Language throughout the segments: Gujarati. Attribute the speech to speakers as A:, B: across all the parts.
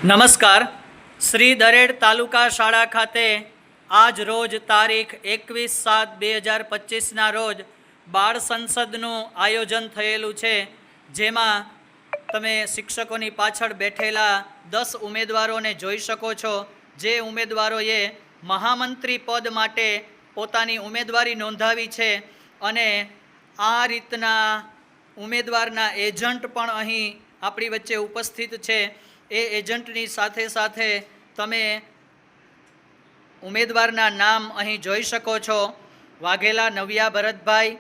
A: નમસ્કાર. શ્રી દરેડ તાલુકા શાળા ખાતે આજ રોજ તારીખ 21/7/2025ના રોજ બાળ સંસદનું આયોજન થયેલું છે, જેમાં તમે શિક્ષકોની પાછળ બેઠેલા 10 ઉમેદવારોને જોઈ શકો છો. જે ઉમેદવારોએ મહામંત્રી પદ માટે પોતાની ઉમેદવારી નોંધાવી છે અને આ રીતના ઉમેદવારના એજન્ટ પણ અહીં આપણી વચ્ચે ઉપસ્થિત છે. એ એજન્ટની સાથે સાથે તમે ઉમેદવારના નામ અહીં જોઈ શકો છો. વાઘેલા નવ્યા ભરતભાઈ,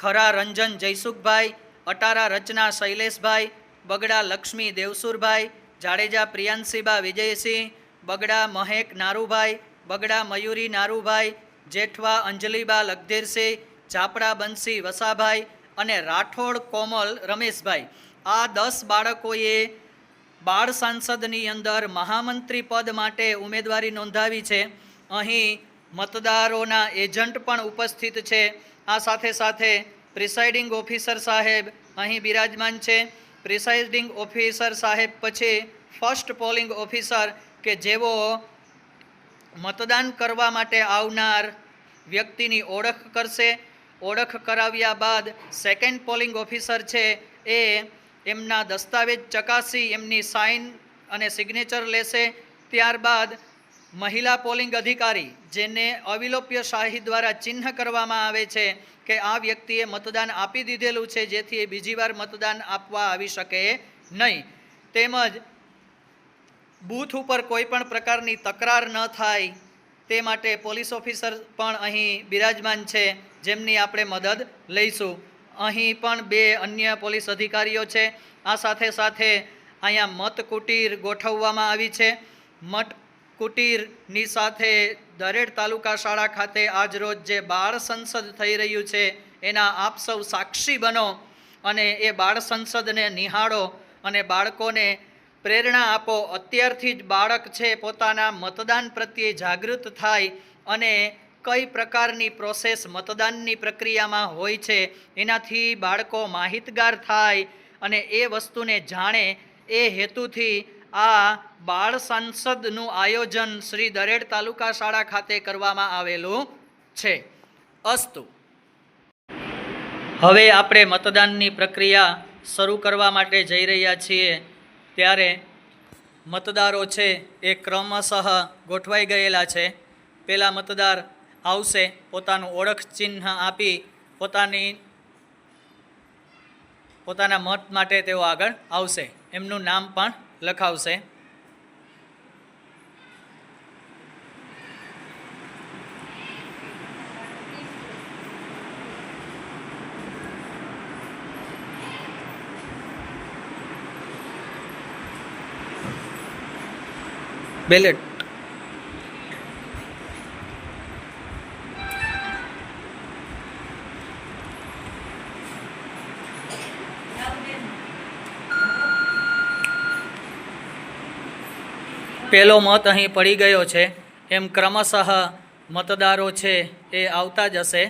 A: ખરા રંજન જયસુખભાઈ, અટારા રચના શૈલેષભાઈ, બગડા લક્ષ્મી દેવસુરભાઈ, જાડેજા પ્રિયાંશીબા વિજયસિંહ, બગડા મહેક નારુભાઈ, બગડા મયુરી નારુભાઈ, જેઠવા અંજલિબા લખધીરસિંહ, ઝાપડા બંસી વસાભાઈ અને રાઠોડ કોમલ રમેશભાઈ. આ 10 બાળકોએ બાળ સાંસદની અંદર મહામંત્રી પદ માટે ઉમેદવારી નોંધાવી છે. અહીં મતદારોના એજન્ટ પણ ઉપસ્થિત છે. આ સાથે સાથે પ્રિસાઇડિંગ ઓફિસર સાહેબ અહીં બિરાજમાન છે. પ્રિસાઇડિંગ ઓફિસર સાહેબ પછી ફર્સ્ટ પોલિંગ ઓફિસર કે જેઓ મતદાન કરવા માટે આવનાર વ્યક્તિની ઓળખ કરશે. ઓળખ કરાવ્યા બાદ સેકન્ડ પોલિંગ ઓફિસર છે એ એમના દસ્તાવેજ ચકાસી એમની સાઇન અને સિગ્નેચર લેશે. ત્યારબાદ મહિલા પોલિંગ અધિકારી, જેને અવિલોપ્ય શાહી દ્વારા ચિહ્ન કરવામાં આવે છે કે આ વ્યક્તિએ મતદાન આપી દીધેલું છે, જેથી એ બીજી વાર મતદાન આપવા આવી શકે નહીં. તેમજ બૂથ ઉપર કોઈ પણ પ્રકારની તકરાર ન થાય તે માટે પોલીસ ઓફિસર પણ અહીં બિરાજમાન છે, જેમની આપણે મદદ લઈશું. અહીં પણ 2 અન્ય પોલીસ અધિકારીઓ છે. આ સાથે સાથે અહીંયા મત કુટીર ગોઠવવામાં આવી છે. મત કુટીરની સાથે દરેડ તાલુકા શાળા ખાતે આજરોજ જે બાળ સંસદ થઈ રહ્યું છે એના આપ સૌ સાક્ષી બનો અને એ બાળ સંસદને નિહાળો અને બાળકોને પ્રેરણા આપો. અત્યારથી જ બાળક છે પોતાના મતદાન પ્રત્યે જાગૃત થાય અને કઈ પ્રકારની પ્રોસેસ મતદાનની પ્રક્રિયામાં હોય છે એનાથી બાળકો માહિતગાર થાય અને એ વસ્તુને જાણે. એ હેતુથી આ બાળ સંસદનું આયોજન શ્રી દરેડ તાલુકા શાળા ખાતે કરવામાં આવેલું છે. અસ્તુ. હવે આપણે મતદાનની પ્રક્રિયા શરૂ કરવા માટે જઈ રહ્યા છીએ, ત્યારે મતદારો છે એ ક્રમશઃ ગોઠવાઈ ગયેલા છે. પહેલા મતદાર આવશે, પોતાનું ઓળખ ચિહ્ન આપી પોતાના મત માટે તેઓ આગળ આવશે. એમનું નામ પણ લખાવશે. બેલેટ. પહેલો મત અહીં પડી ગયો છે. એમ ક્રમશઃ મતદારો છે એ આવતા જશે.